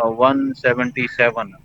177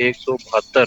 172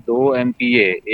2 MPA,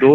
2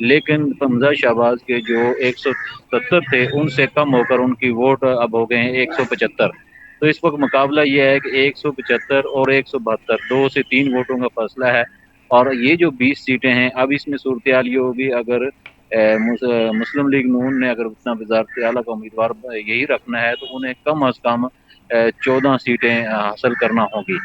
لیکن حمزہ شہباز کے جو 177 تھے ان سے کم ہو کر ان کی ووٹ اب ہو گئے ہیں 175۔ تو اس وقت مقابلہ یہ ہے کہ 175 اور 172، 2 سے 3 ووٹوں کا فاصلہ ہے۔ اور یہ جو 20 سیٹیں ہیں، اب اس میں صورتحال یہ ہوگی، اگر مسلم لیگ نون نے اگر اپنا وزارت اعلیٰ کا امیدوار یہی رکھنا ہے تو انہیں کم از کم 14 سیٹیں حاصل کرنا ہوگی،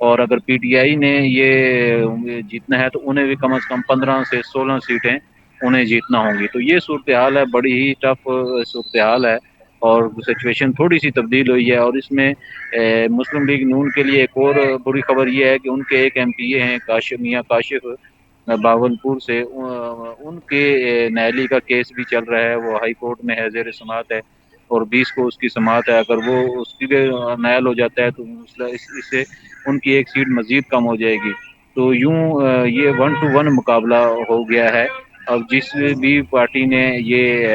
اور اگر پی ٹی آئی نے یہ جیتنا ہے تو انہیں بھی کم از کم 15 سے 16 سیٹیں انہیں جیتنا ہوں گی۔ تو یہ صورتحال ہے، بڑی ہی ٹف صورتحال ہے، اور سچویشن تھوڑی سی تبدیل ہوئی ہے۔ اور اس میں مسلم لیگ نون کے لیے ایک اور بری خبر یہ ہے کہ ان کے ایک ایم پی اے ہیں کاشف، میاں کاشف باولپور سے، ان کے نیلی کا کیس بھی چل رہا ہے، وہ ہائی کورٹ میں ہے، زیر سماعت ہے، اور 20 کو اس کی سماعت ہے۔ اگر وہ اس کی نیل ہو جاتا ہے تو اس سے ان کی ایک سیٹ مزید کم ہو جائے گی۔ تو یوں یہ 1-1 مقابلہ ہو گیا ہے۔ اب جس بھی پارٹی نے یہ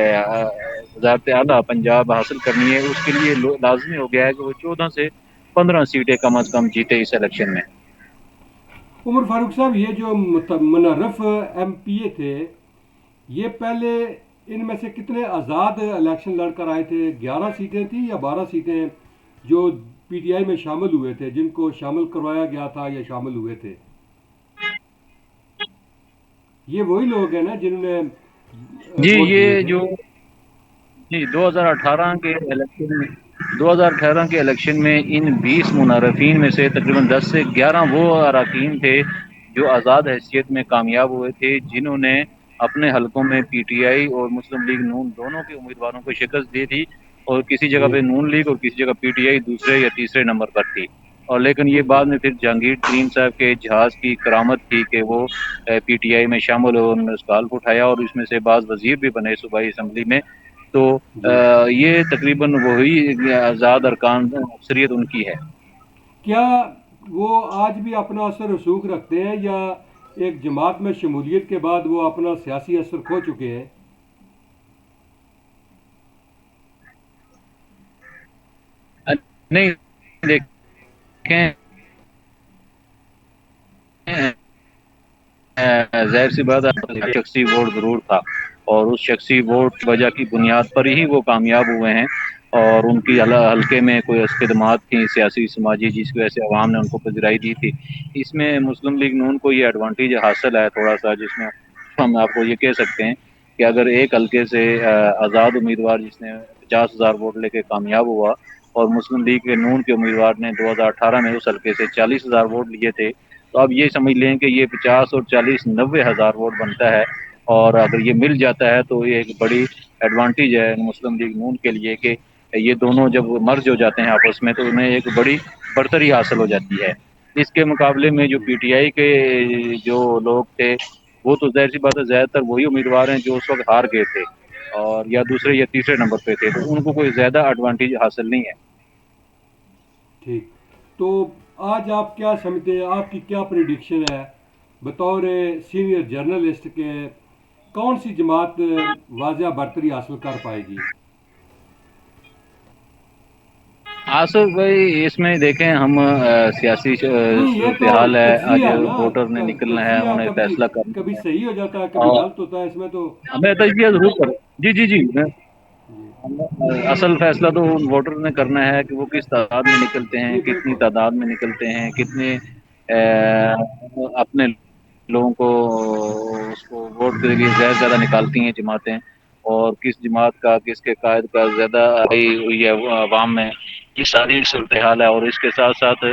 وزارت اعلیٰ پنجاب حاصل کرنی ہے اس کے لیے لازمی ہو گیا ہے کہ وہ 14 سے 15 سیٹیں کم از کم جیتے اس الیکشن میں۔ عمر فاروق صاحب، یہ جو منرف ایم پی اے تھے، یہ پہلے ان میں سے کتنے آزاد الیکشن لڑ کر آئے تھے؟ 11 سیٹیں تھیں یا 12 سیٹیں جو پی ٹی آئی میں شامل ہوئے تھے، جن کو شامل کروایا گیا تھا یا شامل ہوئے تھے؟ یہ وہی لوگ ہیں نا جنہوں نے جی ووٹ دیے یہ تھے؟ جو جی 2018 کے الیکشن میں ان 20 منارفین میں سے تقریباً 10 سے 11 وہ اراکین تھے جو آزاد حیثیت میں کامیاب ہوئے تھے، جنہوں نے اپنے حلقوں میں پی ٹی آئی اور مسلم لیگ نون دونوں کے امیدواروں کو شکست دی تھی، اور کسی جگہ جی پہ نون لیگ اور کسی جگہ پی ٹی آئی دوسرے یا تیسرے نمبر پر تھی۔ اور لیکن یہ جی بعد میں پھر جہانگیر ترین صاحب کے جہاز کی کرامت تھی کہ وہ پی ٹی آئی میں شامل ہو، انہوں نے اس کا حلف اٹھایا اور اس میں سے بعض وزیر بھی بنے صوبائی اسمبلی میں۔ تو جی یہ تقریباً وہی آزاد ارکان اکثریت ان کی ہے۔ کیا وہ آج بھی اپنا اثر رسوخ رکھتے ہیں، یا ایک جماعت میں شمولیت کے بعد وہ اپنا سیاسی اثر کھو چکے ہیں؟ نہیں، دیکھیں ظاہر سی بات ہے، شخصی ووٹ ضرور تھا، اور اس شخصی ووٹ کی وجہ کی بنیاد پر ہی وہ کامیاب ہوئے ہیں، اور ان کی حلقے میں کوئی خدمات تھیں سیاسی سماجی جس کی وجہ سے عوام نے ان کو پذیرائی دی تھی۔ اس میں مسلم لیگ نون کو یہ ایڈوانٹیج حاصل ہے تھوڑا سا، جس میں ہم آپ کو یہ کہہ سکتے ہیں کہ اگر ایک حلقے سے آزاد امیدوار جس نے 50,000 ووٹ لے کے کامیاب ہوا، اور مسلم لیگ کے نون کے امیدوار نے 2018 میں اس حلقے سے 40,000 ووٹ لیے تھے، تو اب یہ سمجھ لیں کہ یہ 50 اور 40 90,000 ووٹ بنتا ہے، اور اگر یہ مل جاتا ہے تو یہ ایک بڑی ایڈوانٹیج ہے مسلم لیگ نون کے لیے کہ یہ دونوں جب مرج ہو جاتے ہیں آپس میں تو انہیں ایک بڑی برتری حاصل ہو جاتی ہے۔ اس کے مقابلے میں جو جی پی ٹی آئی کے جو لوگ تھے، وہ تو ظاہر سی بات ہے زیادہ تر وہی امیدوار ہیں جو اس وقت ہار گئے تھے، اور یا دوسرے یا تیسرے نمبر پہ تھے، تو ان کو کوئی زیادہ ایڈوانٹیج حاصل نہیں ہے۔ ٹھیک۔ تو آج آپ کیا سمجھتے ہیں، آپ کی کیا پریڈکشن ہے بطور سینئر جرنلسٹ کے، کون سی جماعت واضح برتری حاصل کر پائے گی؟ آصف بھائی، اس میں دیکھیں ہم سیاسی نہیں، یہ تو صورتحال ہے، آج تجزیہ ہے نا، ووٹر نے نکلنا ہے، تجزیہ انہیں کبھی فیصلہ کرنا کبھی ہے، صحیح ہو جاتا ہے، کبھی اور غلط ہوتا ہے، اس میں تو ہمیں تجزیہ ضرور کریں۔ جی جی جی جی اصل فیصلہ تو ووٹر نے کرنا ہے کہ وہ کس تعداد میں نکلتے ہیں، جی کتنی بالکل تعداد میں نکلتے ہیں، کتنے اپنے لوگوں کو اس کو ووٹ کے لیے زیادہ سے زیادہ نکالتی ہیں جماعتیں، اور کس جماعت کا کس کے قائد کا زیادہ آئی ہوئی ہے وہ عوام میں، یہ ساری صورتحال ہے۔ اور اس کے ساتھ ساتھ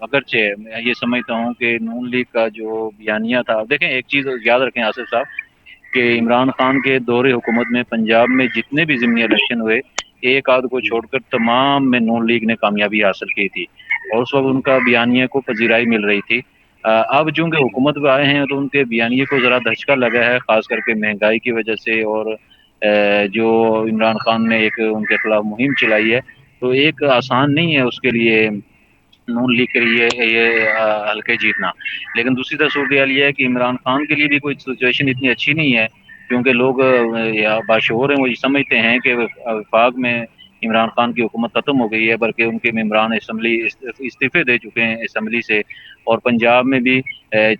اگرچہ میں یہ سمجھتا ہوں کہ نون لیگ کا جو بیانیہ تھا، دیکھیں ایک چیز یاد رکھیں آصف صاحب کہ عمران خان کے دور حکومت میں پنجاب میں جتنے بھی ضمنی الیکشن ہوئے، ایک آدھ کو جی چھوڑ کر تمام میں نون لیگ نے کامیابی حاصل کی تھی، اور اس وقت ان کا بیانیہ کو پذیرائی مل رہی تھی۔ اب چونکہ جی حکومت پہ آئے ہیں تو ان کے بیانیے کو ذرا دھچکا لگا ہے، خاص کر کے مہنگائی کی وجہ سے، اور جو عمران خان نے ایک ان کے خلاف مہم چلائی ہے، تو ایک آسان نہیں ہے اس کے لیے نون لیگ کے لیے یہ حلقے جیتنا۔ لیکن دوسری طرف صورتحال یہ ہے کہ عمران خان کے لیے بھی کوئی سچویشن اتنی اچھی نہیں ہے، کیونکہ لوگ یا باشعور ہیں وہ یہ سمجھتے ہیں کہ وفاق میں عمران خان کی حکومت ختم ہو گئی ہے، بلکہ ان کے ممبران اسمبلی استعفے دے چکے ہیں اسمبلی سے، اور پنجاب میں بھی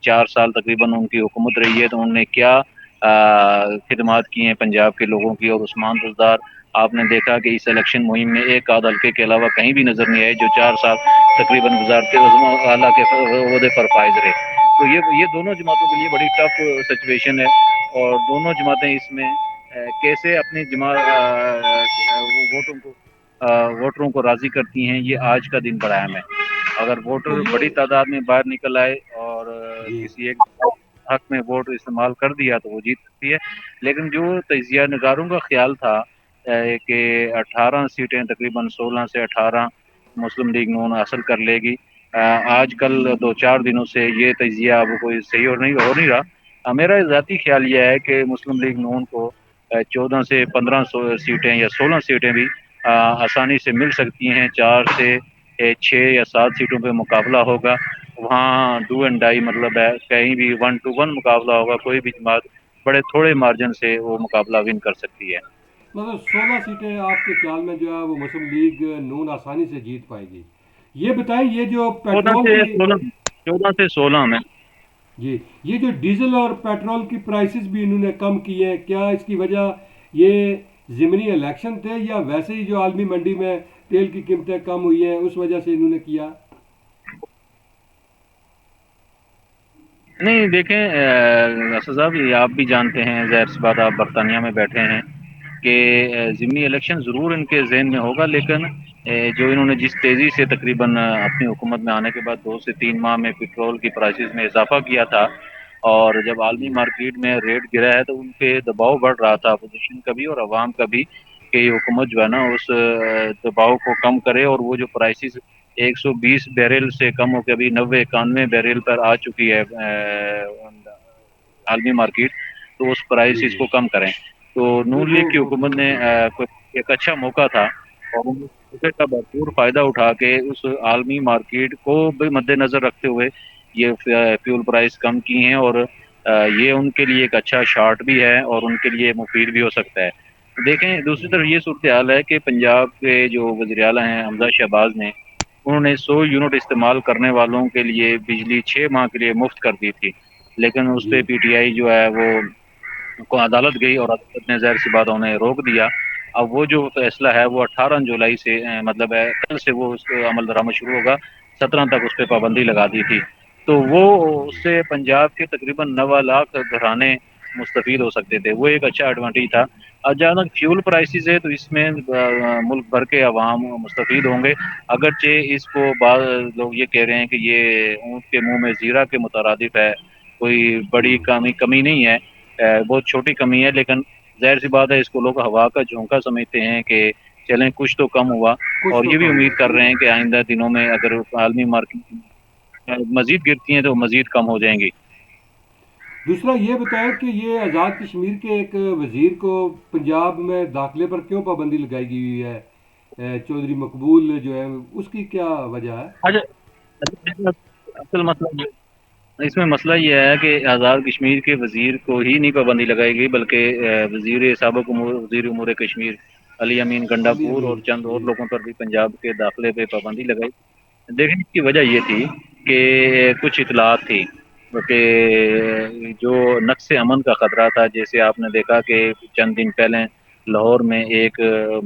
4 سال تقریباً ان کی حکومت رہی ہے، تو انہوں نے کیا خدمات کی ہیں پنجاب کے لوگوں کی، اور عثمان بزدار آپ نے دیکھا کہ اس الیکشن مہم میں ایک آدھ حلقے کے علاوہ کہیں بھی نظر نہیں آئے، جو 4 سال تقریباً وزارت عظمیٰ اعلیٰ کے عہدے پر فائز رہے۔ تو یہ دونوں جماعتوں کے لیے بڑی ٹف سچویشن ہے، اور دونوں جماعتیں اس میں کیسے اپنی ووٹروں کو راضی کرتی ہیں، یہ آج کا دن بڑا اہم ہے۔ اگر تو ووٹر یہ بڑی تعداد میں باہر نکل آئے اور جی کسی ایک حق میں ووٹ استعمال کر دیا تو وہ جیت سکتی ہے، لیکن جو تجزیہ نگاروں کا خیال تھا کہ 18 سیٹیں تقریباً 16 سے 18 مسلم لیگ نون حاصل کر لے گی، آج کل 2-4 دنوں سے یہ تجزیہ اب کوئی صحیح ہو نہیں رہا۔ میرا ذاتی خیال یہ ہے کہ مسلم لیگ نون کو 14 سے 15 سیٹیں یا 16 سیٹیں بھی آسانی سے مل سکتی ہیں، 4 سے 6 یا 7 سیٹوں پہ مقابلہ ہوگا، وہاں ڈو اینڈ ڈائی مطلب ہے، کہیں بھی 1-1 مقابلہ ہوگا، کوئی بھی جماعت بڑے تھوڑے مارجن سے وہ مقابلہ ون کر سکتی ہے۔ مطلب 16 سیٹیں آپ کے خیال میں جو ہے وہ مسلم لیگ نون آسانی سے جیت پائے گی؟ یہ بتائیں، یہ جو 14 پیٹرول سے کی 16 14 سے 16 میں جی، یہ جو ڈیزل اور پیٹرول کی پرائسز بھی انہوں نے کم کی ہیں، کیا اس کی وجہ یہ ضمنی الیکشن تھے، یا ویسے ہی جو عالمی منڈی میں تیل کی قیمتیں کم ہوئی ہیں اس وجہ سے انہوں نے کیا؟ نہیں دیکھیں اسد صاحب، یہ آپ بھی جانتے ہیں، ظاہر سی بات آپ برطانیہ میں بیٹھے ہیں، کہ ضمنی الیکشن ضرور ان کے ذہن میں ہوگا، لیکن جو انہوں نے جس تیزی سے تقریباً اپنی حکومت میں آنے کے بعد 2 سے 3 ماہ میں پیٹرول کی پرائسز میں اضافہ کیا تھا، اور جب عالمی جی مارکیٹ میں ریٹ گرا ہے تو ان پہ دباؤ بڑھ رہا تھا، اپوزیشن کا بھی اور عوام کا بھی، کہ یہ حکومت جو ہے نا اس دباؤ کو کم کرے، اور وہ جو پرائسز 120 بیرل سے کم ہو کے ابھی 90-91 بیرل پر آ چکی ہے عالمی مارکیٹ، تو اس جی پرائسز جی کو کم کریں۔ تو نہیں، نون لیگ کی وہ حکومت بالکل نے صحیح ہے۔ ایک اچھا موقع تھا، اور انہوں نے اس موقع کا بھرپور فائدہ اٹھا کے اس عالمی مارکیٹ کو بھی مد نظر رکھتے ہوئے یہ فیول پرائس کم کی ہیں، اور یہ ان کے لیے ایک اچھا شارٹ بھی ہے اور ان کے لیے مفید بھی ہو سکتا ہے۔ دیکھیں دوسری جی طرف یہ صورتحال ہے کہ پنجاب کے جو وزیر اعلیٰ ہیں حمزہ شہباز نے، انہوں نے 100 یونٹ استعمال کرنے والوں کے لیے بجلی 6 ماہ کے لیے مفت کر دی تھی، لیکن اس پہ جی پی ٹی آئی جو ہے وہ کو عدالت گئی، اور عدالت نے ظاہر سی بات انہیں روک دیا۔ اب وہ جو فیصلہ ہے وہ 18 جولائی سے مطلب ہے کل سے وہ اس کو عمل درآمد شروع ہوگا، 17 تک اس پہ پابندی لگا دی تھی، تو وہ اس سے پنجاب کے تقریباً 9 لاکھ گھرانے مستفید ہو سکتے تھے، وہ ایک اچھا ایڈوانٹیج تھا۔ اور جہاں تک فیول پرائسز ہے تو اس میں ملک بھر کے عوام مستفید ہوں گے، اگرچہ اس کو بعض لوگ یہ کہہ رہے ہیں کہ یہ اونٹ کے منہ میں زیرہ کے مترادف ہے، کوئی بڑی ہوں کمی نہیں ہے، بہت چھوٹی کمی ہے، لیکن ظاہر سی بات ہے اس کو لوگ ہوا کا جھونکا سمجھتے ہیں کہ چلیں کچھ تو کم ہوا، کچھ اور تو یہ بھی کم امید ہوا، کر صحیح رہے ہیں بات کہ ہے۔ آئندہ دنوں میں اگر عالمی مارکیٹ مزید گرتی ہیں تو مزید کم ہو جائیں گی۔ دوسرا یہ بتائیں کہ یہ آزاد کشمیر کے ایک وزیر کو پنجاب میں داخلے پر کیوں پابندی لگائی گئی ہوئی ہے؟ چودھری مقبول جو ہے، اس کی کیا وجہ ہے؟ اچھا، اصل مسئلہ اس میں مسئلہ یہ ہے کہ آزاد کشمیر کے وزیر کو ہی نہیں پابندی لگائی گئی، بلکہ سابق وزیر امور کشمیر علی امین گنڈا علی پور اور امین چند اور جی لوگوں پر بھی پنجاب کے داخلے پہ پابندی لگائی۔ دیکھیں اس کی وجہ یہ تھی کہ کچھ اطلاعات تھی کہ جو نقص امن کا خطرہ تھا، جیسے آپ نے دیکھا کہ چند دن پہلے لاہور میں ایک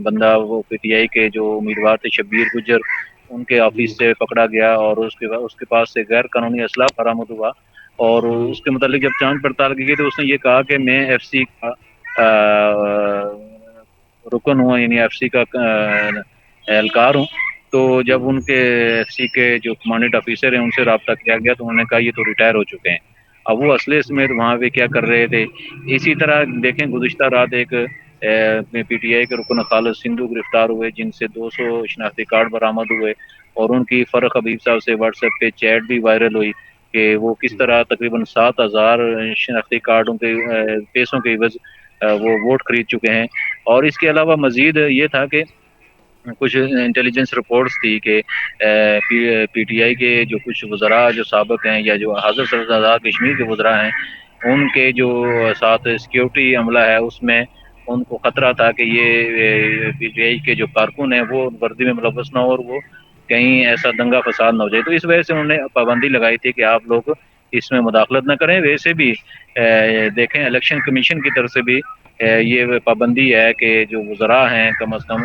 بندہ، وہ پی ٹی آئی کے جو امیدوار تھے شبیر گجر، ان کے جی آفس سے پکڑا گیا، اور اس کے پاس سے غیر قانونی اسلحہ برآمد ہوا، اور جی اس کے متعلق جب جانچ پڑتال کی گئی تو اس نے یہ کہا کہ میں ایف سی کا رکن ہوں، یعنی ایف سی کا اہلکار ہوں۔ تو جب ان کے ایف سی کے جو کمانڈنٹ آفیسر ہیں ان سے رابطہ کیا گیا تو انہوں نے کہا یہ تو ریٹائر ہو چکے ہیں، اب وہ اسلحے سمیت وہاں پہ کیا کر رہے تھے۔ اسی طرح دیکھیں گزشتہ رات ایک پی ٹی آئی کے رکن خالد سندھو گرفتار ہوئے، جن سے 200 شناختی کارڈ برآمد ہوئے، اور ان کی فرق حبیب صاحب سے واٹس ایپ پہ چیٹ بھی وائرل ہوئی کہ وہ کس جی طرح تقریباً 7,000 شناختی کارڈوں کے پیسوں کے عوض وہ ووٹ خرید چکے ہیں۔ اور اس کے علاوہ مزید یہ تھا کہ کچھ انٹیلیجنس رپورٹس تھی کہ پی ٹی آئی کے جو کچھ وزراء جو سابق ہیں یا جو حاضر سرزاد کشمیر کے وزراء ہیں، ان کے جو ساتھ سیکیورٹی عملہ ہے اس میں ان کو خطرہ تھا کہ یہ پی ٹی آئی کے جو کارکن ہیں وہ وردی میں ملوث نہ ہو، اور وہ کہیں ایسا دنگا فساد نہ ہو جائے، تو اس وجہ سے انہوں نے پابندی لگائی تھی کہ آپ لوگ اس میں مداخلت نہ کریں. ویسے بھی دیکھیں الیکشن کمیشن کی طرف سے بھی یہ پابندی ہے کہ جو وزراء ہیں کم از کم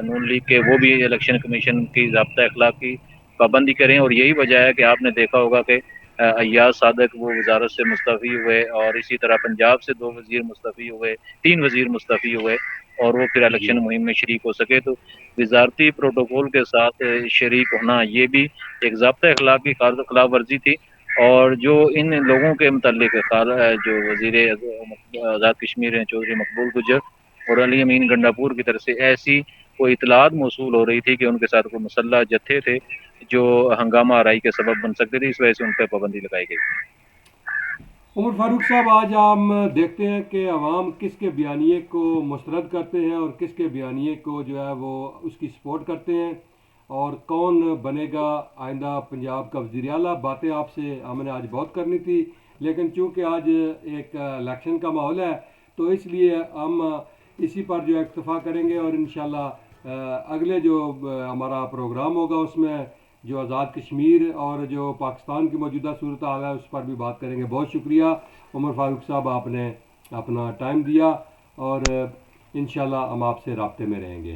نون لیگ کے، وہ بھی الیکشن کمیشن کی ضابطہ اخلاق کی پابندی کریں. اور یہی وجہ ہے کہ آپ نے دیکھا ہوگا کہ ایاز صادق وہ وزارت سے مستعفی ہوئے، اور اسی طرح پنجاب سے 2 وزیر مستعفی ہوئے، 3 وزیر مستعفی ہوئے، اور وہ پھر جی الیکشن مہم میں شریک ہو سکے. تو وزارتی پروٹوکول کے ساتھ شریک ہونا یہ بھی ایک ضابطہ اخلاق کی خلاف ورزی تھی. اور جو ان لوگوں کے متعلق جو وزیر آزاد کشمیر ہیں چودھری مقبول گجر اور علی امین گنڈاپور کی طرف سے ایسی کوئی اطلاعات موصول ہو رہی تھی کہ ان کے ساتھ کوئی مسلح جتھے تھے جو ہنگامہ آرائی کے سبب بن سکتے تھے، اس وجہ سے ان پہ پابندی لگائی گئی. عمر فاروق صاحب، آج ہم دیکھتے ہیں کہ عوام کس کے بیانیے کو مسترد کرتے ہیں اور کس کے بیانیے کو جو ہے وہ اس کی سپورٹ کرتے ہیں، اور کون بنے گا آئندہ پنجاب کا وزیر اعلیٰ. باتیں آپ سے ہم نے آج بہت کرنی تھی، لیکن چونکہ آج ایک الیکشن کا ماحول ہے تو اس لیے ہم اسی پر جو ہے اکتفا کریں گے، اور انشاءاللہ اگلے جو ہمارا پروگرام ہوگا اس میں جو آزاد کشمیر اور جو پاکستان کی موجودہ صورتحال ہے اس پر بھی بات کریں گے. بہت شکریہ عمر فاروق صاحب، آپ نے اپنا ٹائم دیا، اور انشاءاللہ ہم آپ سے رابطے میں رہیں گے.